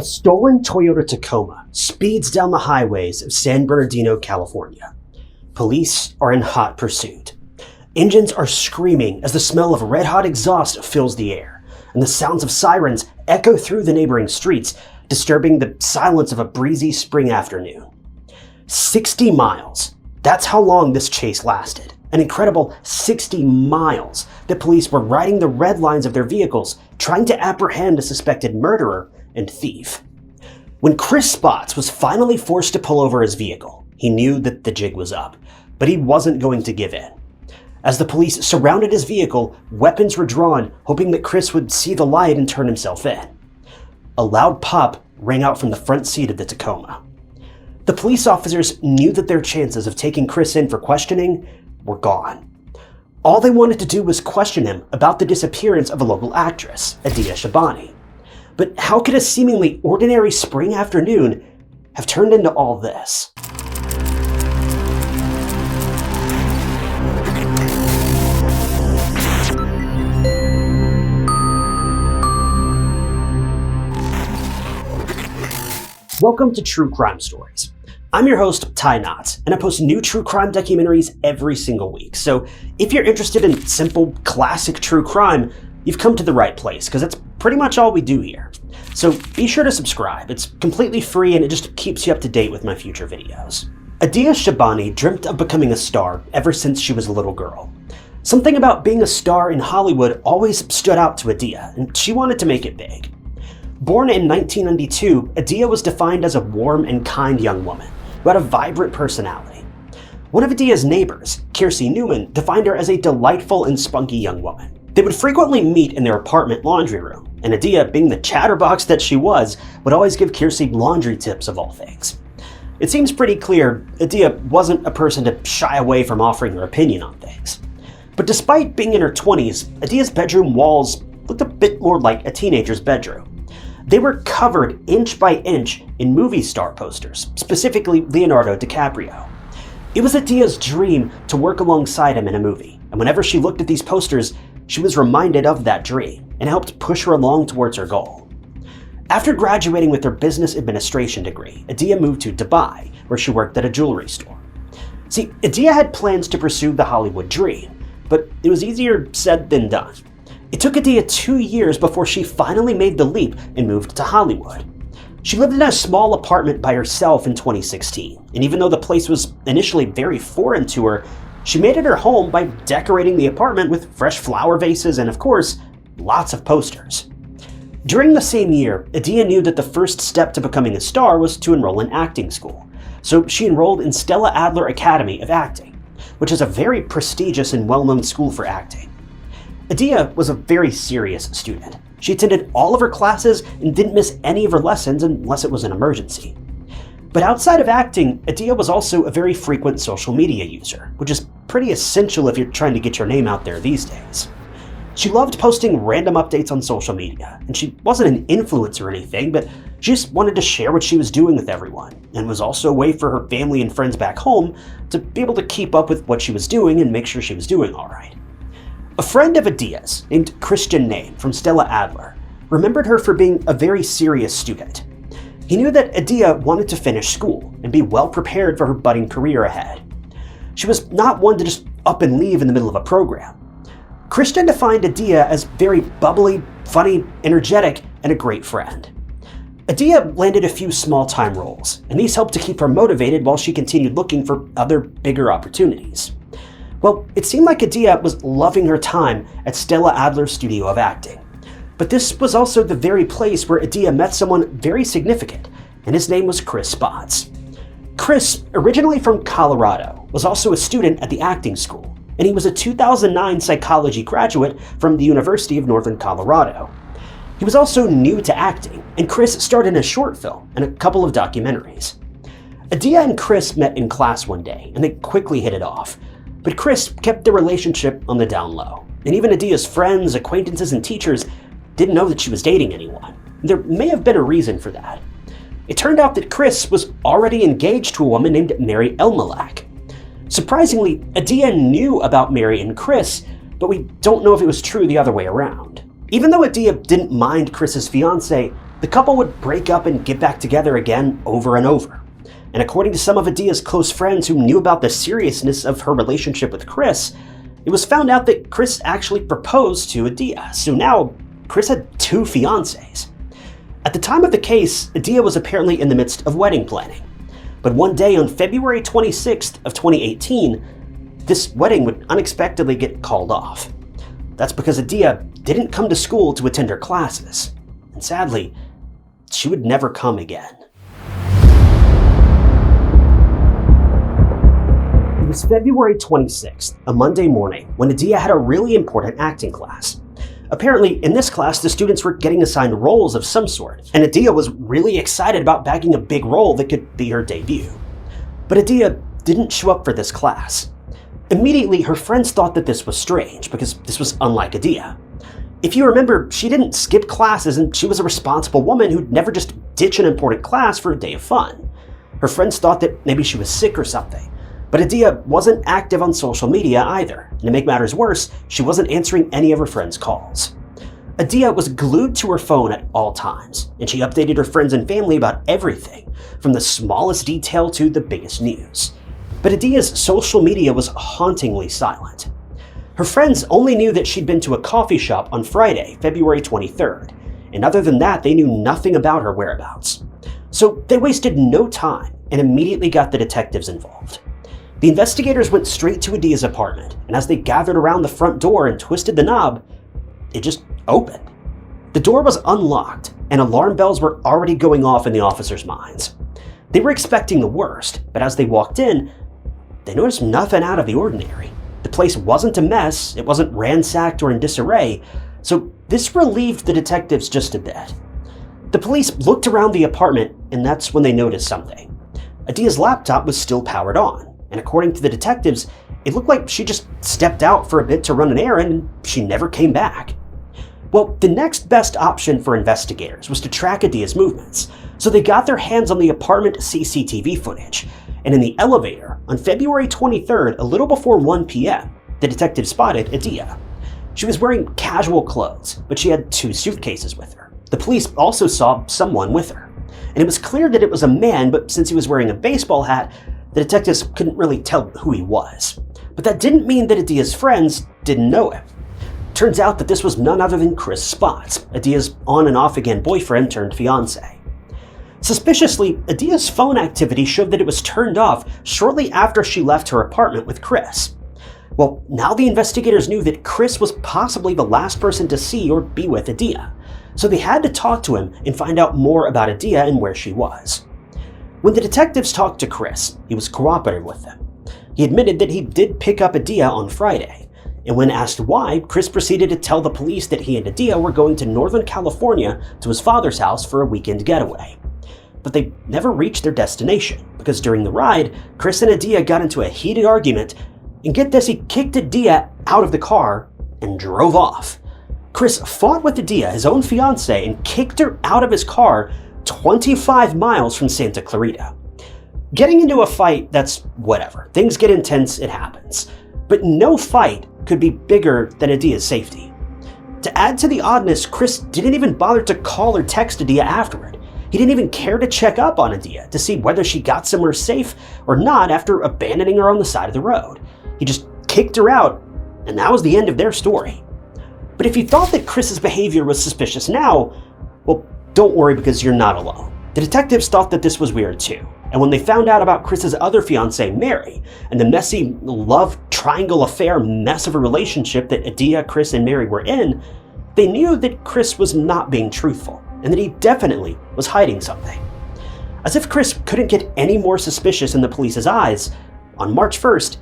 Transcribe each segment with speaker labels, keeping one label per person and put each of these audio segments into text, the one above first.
Speaker 1: A stolen Toyota Tacoma speeds down the highways of San Bernardino, California. Police are in hot pursuit. Engines are screaming as the smell of red-hot exhaust fills the air, and the sounds of sirens echo through the neighboring streets, disturbing the silence of a breezy spring afternoon. 60 miles. That's how long this chase lasted. An incredible 60 miles that police were riding the red lines of their vehicles, trying to apprehend a suspected murderer and thief. When Chris Spots was finally forced to pull over his vehicle, he knew that the jig was up, but he wasn't going to give in. As the police surrounded his vehicle, weapons were drawn, hoping that Chris would see the light and turn himself in. A loud pop rang out from the front seat of the Tacoma. The police officers knew that their chances of taking Chris in for questioning were gone. All they wanted to do was question him about the disappearance of a local actress, Adea Shabani. But how could a seemingly ordinary spring afternoon have turned into all this? Welcome to True Crime Stories. I'm your host, Ty Knotts, and I post new true crime documentaries every single week. So if you're interested in simple, classic true crime, you've come to the right place, because that's pretty much all we do here. So be sure to subscribe. It's completely free and it just keeps you up to date with my future videos. Adea Shabani dreamt of becoming a star ever since she was a little girl. Something about being a star in Hollywood always stood out to Adea, and she wanted to make it big. Born in 1992, Adea was defined as a warm and kind young woman who had a vibrant personality. One of Adea's neighbors, Kiersey Newman, defined her as a delightful and spunky young woman. They would frequently meet in their apartment laundry room, and Adea, being the chatterbox that she was, would always give Kiersey laundry tips of all things. It seems pretty clear Adea wasn't a person to shy away from offering her opinion on things. But despite being in her 20s, Adea's bedroom walls looked a bit more like a teenager's bedroom. They were covered inch by inch in movie star posters, specifically Leonardo DiCaprio. It was Adea's dream to work alongside him in a movie, and whenever she looked at these posters, she was reminded of that dream and helped push her along towards her goal. After graduating with her business administration degree, Adea moved to Dubai, where she worked at a jewelry store. See, Adea had plans to pursue the Hollywood dream, but it was easier said than done. It took Adea 2 years before she finally made the leap and moved to Hollywood. She lived in a small apartment by herself in 2016, and even though the place was initially very foreign to her, she made it her home by decorating the apartment with fresh flower vases and, of course, lots of posters. During the same year, Adea knew that the first step to becoming a star was to enroll in acting school, so she enrolled in Stella Adler Academy of Acting, which is a very prestigious and well-known school for acting. Adea was a very serious student. She attended all of her classes and didn't miss any of her lessons unless it was an emergency. But outside of acting, Adea was also a very frequent social media user, which is pretty essential if you're trying to get your name out there these days. She loved posting random updates on social media, and she wasn't an influencer or anything, but she just wanted to share what she was doing with everyone, and was also a way for her family and friends back home to be able to keep up with what she was doing and make sure she was doing all right. A friend of Adea's, named Christian Name from Stella Adler, remembered her for being a very serious student. He knew that Adea wanted to finish school and be well prepared for her budding career ahead. She was not one to just up and leave in the middle of a program. Christian defined Adea as very bubbly, funny, energetic, and a great friend. Adea landed a few small-time roles, and these helped to keep her motivated while she continued looking for other, bigger opportunities. Well, it seemed like Adea was loving her time at Stella Adler's Studio of Acting. But this was also the very place where Adea met someone very significant, and his name was Chris Spots. Chris, originally from Colorado, was also a student at the acting school, and he was a 2009 psychology graduate from the University of Northern Colorado. He was also new to acting, and Chris starred in a short film and a couple of documentaries. Adea and Chris met in class one day, and they quickly hit it off, but Chris kept the relationship on the down low, and even Adea's friends, acquaintances, and teachers didn't know that she was dating anyone. There may have been a reason for that. It turned out that Chris was already engaged to a woman named Mary Elmalak. Surprisingly, Adea knew about Mary and Chris, but we don't know if it was true the other way around. Even though Adea didn't mind Chris's fiancé, The couple would break up and get back together again over and over. And according to some of Adea's close friends who knew about the seriousness of her relationship with Chris, it was found out that Chris actually proposed to Adea, so now Chris had 2 fiancés. At the time of the case, Adea was apparently in the midst of wedding planning. But one day on February 26th of 2018, this wedding would unexpectedly get called off. That's because Adea didn't come to school to attend her classes. And sadly, she would never come again. It was February 26th, a Monday morning, when Adea had a really important acting class. Apparently, in this class, the students were getting assigned roles of some sort, and Adea was really excited about bagging a big role that could be her debut. But Adea didn't show up for this class. Immediately, her friends thought that this was strange, because this was unlike Adea. If you remember, she didn't skip classes, and she was a responsible woman who'd never just ditch an important class for a day of fun. Her friends thought that maybe she was sick or something. But Adea wasn't active on social media either, and to make matters worse, she wasn't answering any of her friends' calls. Adea was glued to her phone at all times, and she updated her friends and family about everything, from the smallest detail to the biggest news. But Adea's social media was hauntingly silent. Her friends only knew that she'd been to a coffee shop on Friday, February 23rd, and other than that, they knew nothing about her whereabouts. So they wasted no time and immediately got the detectives involved. The investigators went straight to Adea's apartment, and as they gathered around the front door and twisted the knob, it just opened. The door was unlocked, and alarm bells were already going off in the officers' minds. They were expecting the worst, but as they walked in, they noticed nothing out of the ordinary. The place wasn't a mess, it wasn't ransacked or in disarray, so this relieved the detectives just a bit. The police looked around the apartment, and that's when they noticed something. Adea's laptop was still powered on. And according to the detectives, it looked like she just stepped out for a bit to run an errand and she never came back. Well, the next best option for investigators was to track Adea's movements, so they got their hands on the apartment CCTV footage. And in the elevator, on February 23rd, a little before 1 p.m., the detective spotted Adea. She was wearing casual clothes, but she had 2 suitcases with her. The police also saw someone with her. And it was clear that it was a man, but since he was wearing a baseball hat, the detectives couldn't really tell who he was. But that didn't mean that Adea's friends didn't know him. Turns out that this was none other than Chris Spots, Adea's on and off again boyfriend turned fiancé. Suspiciously, Adea's phone activity showed that it was turned off shortly after she left her apartment with Chris. Well, now the investigators knew that Chris was possibly the last person to see or be with Adea, so they had to talk to him and find out more about Adea and where she was. When the detectives talked to Chris, he was cooperative with them. He admitted that he did pick up Adea on Friday, and when asked why, Chris proceeded to tell the police that he and Adea were going to Northern California to his father's house for a weekend getaway. But they never reached their destination, because during the ride, Chris and Adea got into a heated argument, and get this, he kicked Adea out of the car and drove off. Chris fought with Adea, his own fiancée, and kicked her out of his car 25 miles from Santa Clarita. Getting into a fight, that's whatever. Things get intense, it happens. But no fight could be bigger than Adea's safety. To add to the oddness, Chris didn't even bother to call or text Adea afterward. He didn't even care to check up on Adea to see whether she got somewhere safe or not after abandoning her on the side of the road. He just kicked her out, and that was the end of their story. But if you thought that Chris's behavior was suspicious now, well, don't worry, because you're not alone. The detectives thought that this was weird too, and when they found out about Chris's other fiancée, Mary, and the messy love triangle affair mess of a relationship that Adea, Chris, and Mary were in, they knew that Chris was not being truthful, and that he definitely was hiding something. As if Chris couldn't get any more suspicious in the police's eyes, on March 1st,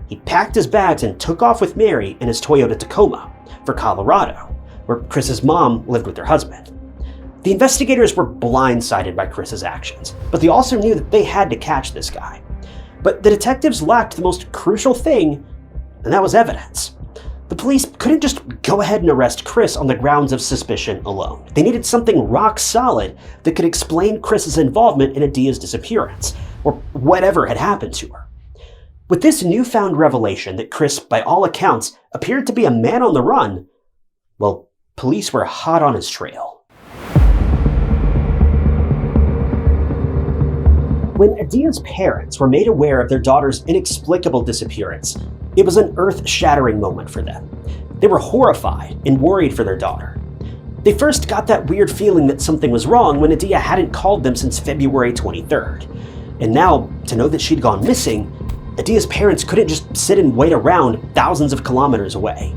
Speaker 1: he packed his bags and took off with Mary in his Toyota Tacoma for Colorado, where Chris's mom lived with her husband. The investigators were blindsided by Chris's actions, but they also knew that they had to catch this guy. But the detectives lacked the most crucial thing, and that was evidence. The police couldn't just go ahead and arrest Chris on the grounds of suspicion alone. They needed something rock solid that could explain Chris's involvement in Adea's disappearance, or whatever had happened to her. With this newfound revelation that Chris, by all accounts, appeared to be a man on the run, well, police were hot on his trail. When Adea's parents were made aware of their daughter's inexplicable disappearance, it was an earth-shattering moment for them. They were horrified and worried for their daughter. They first got that weird feeling that something was wrong when Adea hadn't called them since February 23rd. And now, to know that she'd gone missing, Adea's parents couldn't just sit and wait around thousands of kilometers away.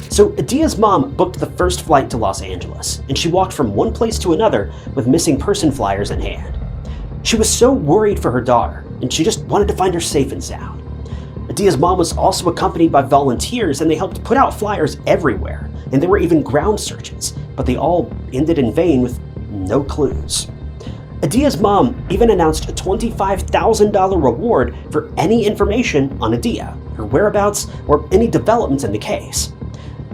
Speaker 1: So Adea's mom booked the first flight to Los Angeles, and she walked from one place to another with missing person flyers in hand. She was so worried for her daughter, and she just wanted to find her safe and sound. Adea's mom was also accompanied by volunteers, and they helped put out flyers everywhere, and there were even ground searches, but they all ended in vain with no clues. Adea's mom even announced a $25,000 reward for any information on Adea, her whereabouts, or any developments in the case.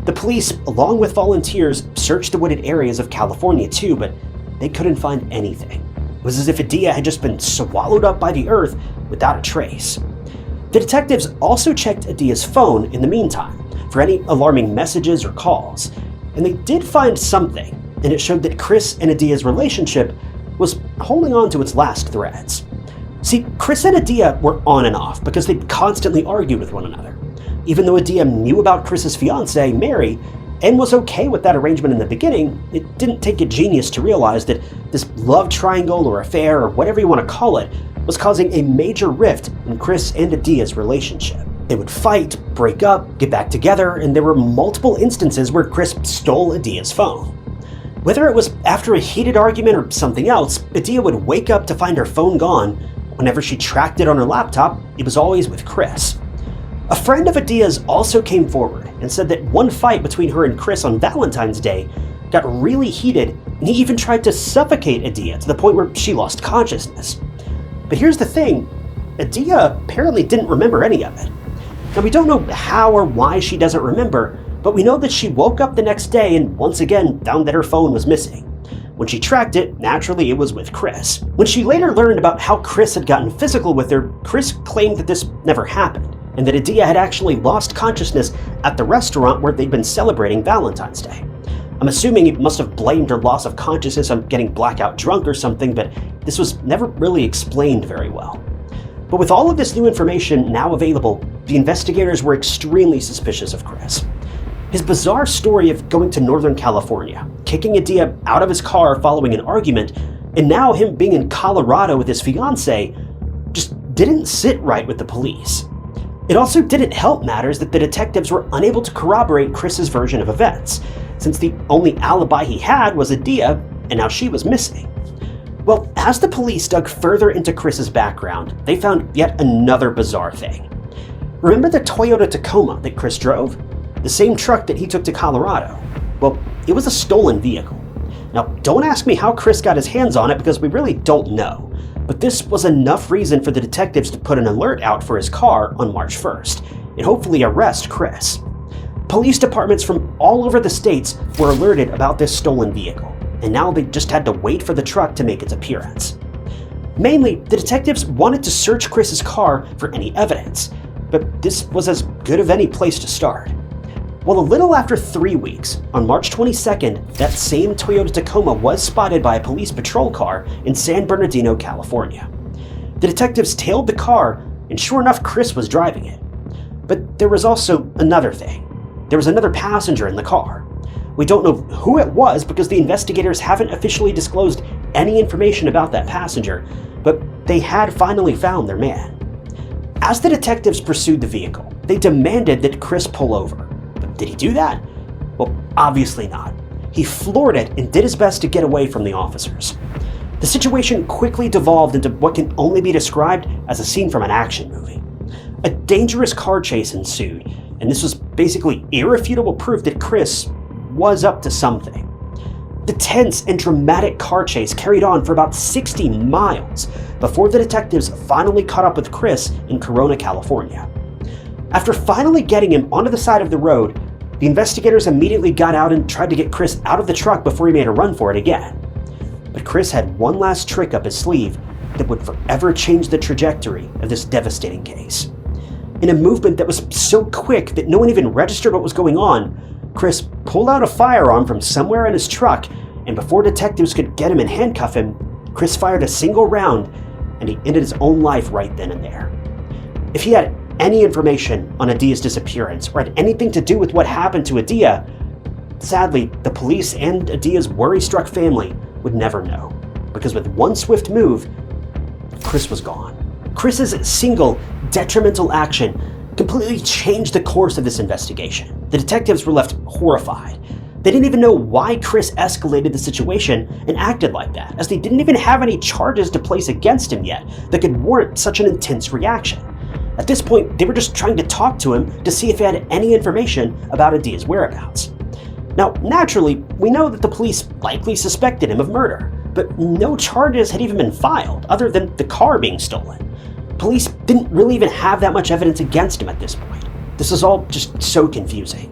Speaker 1: The police, along with volunteers, searched the wooded areas of California too, but they couldn't find anything. It was as if Adea had just been swallowed up by the earth without a trace. The detectives also checked Adea's phone in the meantime for any alarming messages or calls, and they did find something, and it showed that Chris and Adea's relationship was holding on to its last threads. See, Chris and Adea were on and off because they constantly argued with one another. Even though Adea knew about Chris's fiancée, Mary, and was okay with that arrangement in the beginning, it didn't take a genius to realize that this love triangle or affair or whatever you want to call it was causing a major rift in Chris and Adea's relationship. They would fight, break up, get back together, and there were multiple instances where Chris stole Adea's phone. Whether it was after a heated argument or something else, Adea would wake up to find her phone gone. Whenever she tracked it on her laptop, it was always with Chris. A friend of Adea's also came forward and said that one fight between her and Chris on Valentine's Day got really heated, and he even tried to suffocate Adea to the point where she lost consciousness. But here's the thing, Adea apparently didn't remember any of it. Now, we don't know how or why she doesn't remember, but we know that she woke up the next day and once again found that her phone was missing. When she tracked it, naturally it was with Chris. When she later learned about how Chris had gotten physical with her, Chris claimed that this never happened, and that Adea had actually lost consciousness at the restaurant where they'd been celebrating Valentine's Day. I'm assuming he must have blamed her loss of consciousness on getting blackout drunk or something, but this was never really explained very well. But with all of this new information now available, the investigators were extremely suspicious of Chris. His bizarre story of going to Northern California, kicking Adea out of his car following an argument, and now him being in Colorado with his fiancée, just didn't sit right with the police. It also didn't help matters that the detectives were unable to corroborate Chris's version of events, since the only alibi he had was Adea, and now she was missing. Well, as the police dug further into Chris's background, they found yet another bizarre thing. Remember the Toyota Tacoma that Chris drove? The same truck that he took to Colorado? Well, it was a stolen vehicle. Now, don't ask me how Chris got his hands on it because we really don't know. But this was enough reason for the detectives to put an alert out for his car on March 1st, and hopefully arrest Chris. Police departments from all over the states were alerted about this stolen vehicle, and now they just had to wait for the truck to make its appearance. Mainly, the detectives wanted to search Chris's car for any evidence, but this was as good of any place to start. Well, a little after 3 weeks, on March 22nd, that same Toyota Tacoma was spotted by a police patrol car in San Bernardino, California. The detectives tailed the car, and sure enough, Chris was driving it. But there was also another thing. There was another passenger in the car. We don't know who it was because the investigators haven't officially disclosed any information about that passenger, but they had finally found their man. As the detectives pursued the vehicle, they demanded that Chris pull over. Did he do that? Well, obviously not. He floored it and did his best to get away from the officers. The situation quickly devolved into what can only be described as a scene from an action movie. A dangerous car chase ensued, and this was basically irrefutable proof that Chris was up to something. The tense and dramatic car chase carried on for about 60 miles before the detectives finally caught up with Chris in Corona, California. After finally getting him onto the side of the road, the investigators immediately got out and tried to get Chris out of the truck before he made a run for it again. But Chris had one last trick up his sleeve that would forever change the trajectory of this devastating case. In a movement that was so quick that no one even registered what was going on, Chris pulled out a firearm from somewhere in his truck, and before detectives could get him and handcuff him, Chris fired a single round and he ended his own life right then and there. If he had any information on Adea's disappearance or had anything to do with what happened to Adea, sadly, the police and Adea's worry-struck family would never know, because with one swift move, Chris was gone. Chris's single, detrimental action completely changed the course of this investigation. The detectives were left horrified. They didn't even know why Chris escalated the situation and acted like that, as they didn't even have any charges to place against him yet that could warrant such an intense reaction. At this point, they were just trying to talk to him to see if he had any information about Adea's whereabouts. Now, naturally, we know that the police likely suspected him of murder, but no charges had even been filed, other than the car being stolen. Police didn't really even have that much evidence against him at this point. This is all just so confusing.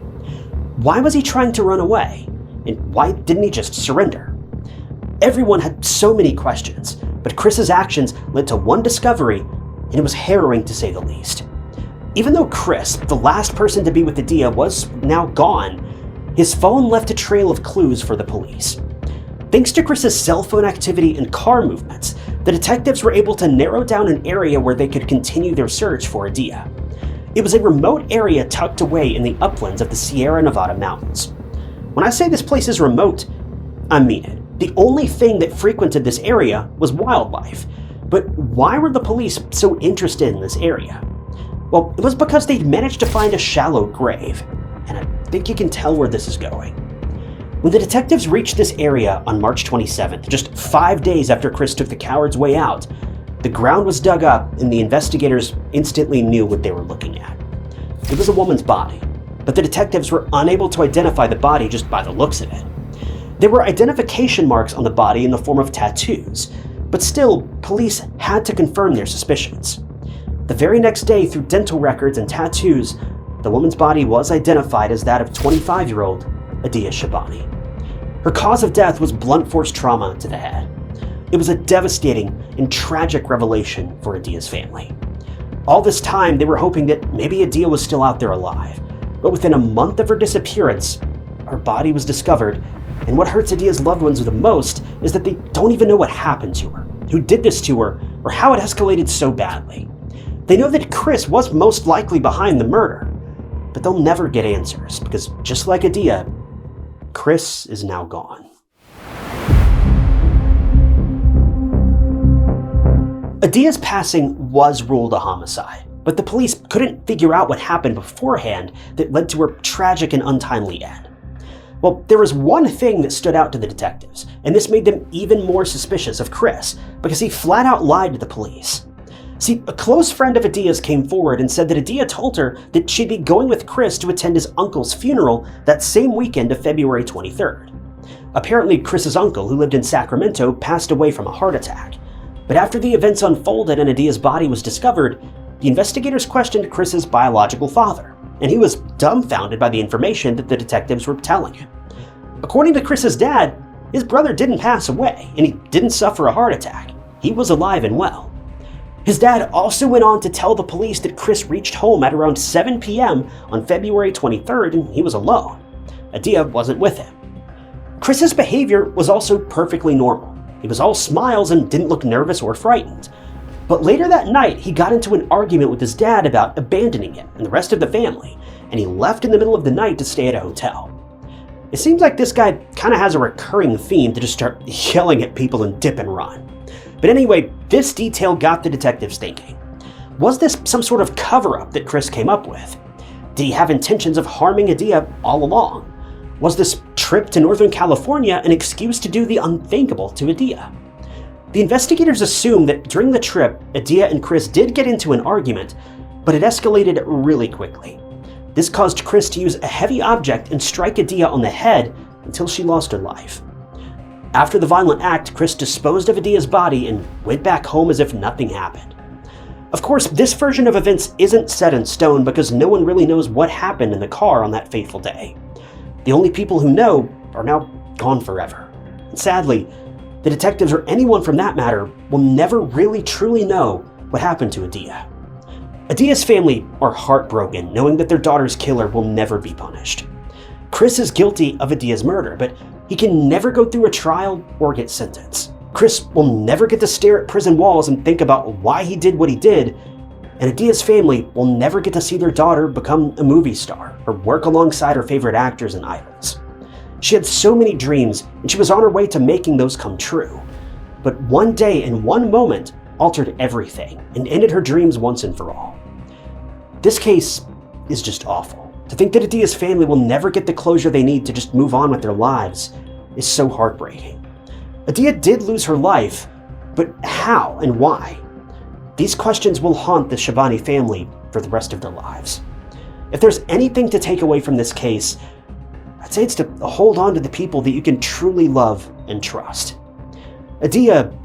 Speaker 1: Why was he trying to run away? And why didn't he just surrender? Everyone had so many questions, but Chris's actions led to one discovery, and it was harrowing to say the least. Even though Chris, the last person to be with Adea, was now gone, his phone left a trail of clues for the police. Thanks to Chris's cell phone activity and car movements, the detectives were able to narrow down an area where they could continue their search for Adea. It was a remote area tucked away in the uplands of the Sierra Nevada mountains. When I say this place is remote, I mean it. The only thing that frequented this area was wildlife. But why were the police so interested in this area? Well, it was because they'd managed to find a shallow grave, and I think you can tell where this is going. When the detectives reached this area on March 27th, just 5 days after Chris took the coward's way out, the ground was dug up and the investigators instantly knew what they were looking at. It was a woman's body, but the detectives were unable to identify the body just by the looks of it. There were identification marks on the body in the form of tattoos, but still, police had to confirm their suspicions. The very next day, through dental records and tattoos, the woman's body was identified as that of 25-year-old Adea Shabani. Her cause of death was blunt force trauma to the head. It was a devastating and tragic revelation for Adea's family. All this time, they were hoping that maybe Adea was still out there alive, but within a month of her disappearance, her body was discovered, and what hurts Adea's loved ones the most is that they don't even know what happened to her, who did this to her, or how it escalated so badly. They know that Chris was most likely behind the murder, but they'll never get answers, because just like Adea, Chris is now gone. Adea's passing was ruled a homicide, but the police couldn't figure out what happened beforehand that led to her tragic and untimely end. Well, there was one thing that stood out to the detectives, and this made them even more suspicious of Chris, because he flat out lied to the police. See, a close friend of Adea's came forward and said that Adea told her that she'd be going with Chris to attend his uncle's funeral that same weekend of February 23rd. Apparently, Chris's uncle, who lived in Sacramento, passed away from a heart attack. But after the events unfolded and Adea's body was discovered, the investigators questioned Chris's biological father, and he was dumbfounded by the information that the detectives were telling him. According to Chris's dad, his brother didn't pass away, and he didn't suffer a heart attack. He was alive and well. His dad also went on to tell the police that Chris reached home at around 7 p.m. on February 23rd and he was alone. Adea wasn't with him. Chris's behavior was also perfectly normal. He was all smiles and didn't look nervous or frightened. But later that night, he got into an argument with his dad about abandoning him and the rest of the family, and he left in the middle of the night to stay at a hotel. It seems like this guy kind of has a recurring theme to just start yelling at people and dip and run. But anyway, this detail got the detectives thinking. Was this some sort of cover-up that Chris came up with? Did he have intentions of harming Adea all along? Was this trip to Northern California an excuse to do the unthinkable to Adea? The investigators assumed that during the trip, Adea and Chris did get into an argument, but it escalated really quickly. This caused Chris to use a heavy object and strike Adea on the head until she lost her life. After the violent act, Chris disposed of Adea's body and went back home as if nothing happened. Of course, this version of events isn't set in stone because no one really knows what happened in the car on that fateful day. The only people who know are now gone forever. And sadly, the detectives or anyone from that matter will never really truly know what happened to Adea. Adea's family are heartbroken knowing that their daughter's killer will never be punished. Chris is guilty of Adea's murder, but he can never go through a trial or get sentenced. Chris will never get to stare at prison walls and think about why he did what he did, and Adea's family will never get to see their daughter become a movie star or work alongside her favorite actors and idols. She had so many dreams, and she was on her way to making those come true. But one day and one moment altered everything and ended her dreams once and for all. This case is just awful. To think that Adea's family will never get the closure they need to just move on with their lives is so heartbreaking. Adea did lose her life, but how and why? These questions will haunt the Shabani family for the rest of their lives. If there's anything to take away from this case, I'd say it's to hold on to the people that you can truly love and trust. Adea,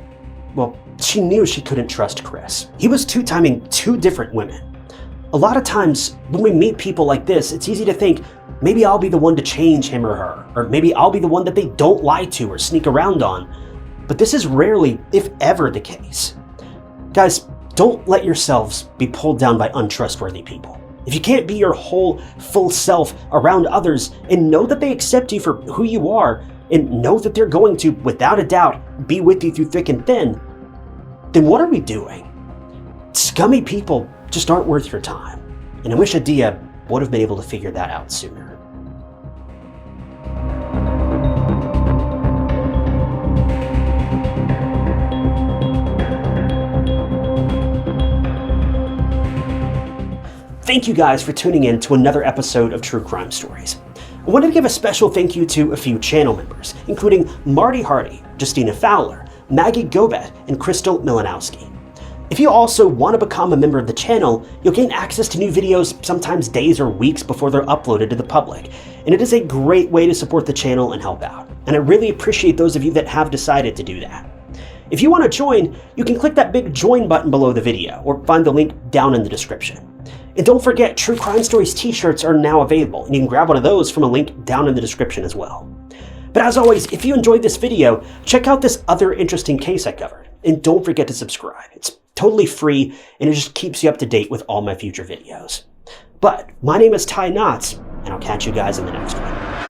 Speaker 1: well, she knew she couldn't trust Chris. He was two-timing two different women. A lot of times, when we meet people like this, it's easy to think, maybe I'll be the one to change him or her, or maybe I'll be the one that they don't lie to or sneak around on. But this is rarely, if ever, the case. Guys, don't let yourselves be pulled down by untrustworthy people. If you can't be your whole, full self around others and know that they accept you for who you are, and know that they're going to, without a doubt, be with you through thick and thin, then what are we doing? Scummy people just aren't worth your time. And I wish Adea would have been able to figure that out sooner. Thank you guys for tuning in to another episode of True Crime Stories. I wanted to give a special thank you to a few channel members, including Marty Hardy, Justina Fowler, Maggie Gobet, and Crystal Milanowski. If you also want to become a member of the channel, you'll gain access to new videos sometimes days or weeks before they're uploaded to the public, and it is a great way to support the channel and help out. And I really appreciate those of you that have decided to do that. If you want to join, you can click that big join button below the video, or find the link down in the description. And don't forget, True Crime Stories t-shirts are now available, and you can grab one of those from a link down in the description as well. But as always, if you enjoyed this video, check out this other interesting case I covered, and don't forget to subscribe. It's totally free, and it just keeps you up to date with all my future videos. But my name is Ty Knotts, and I'll catch you guys in the next one.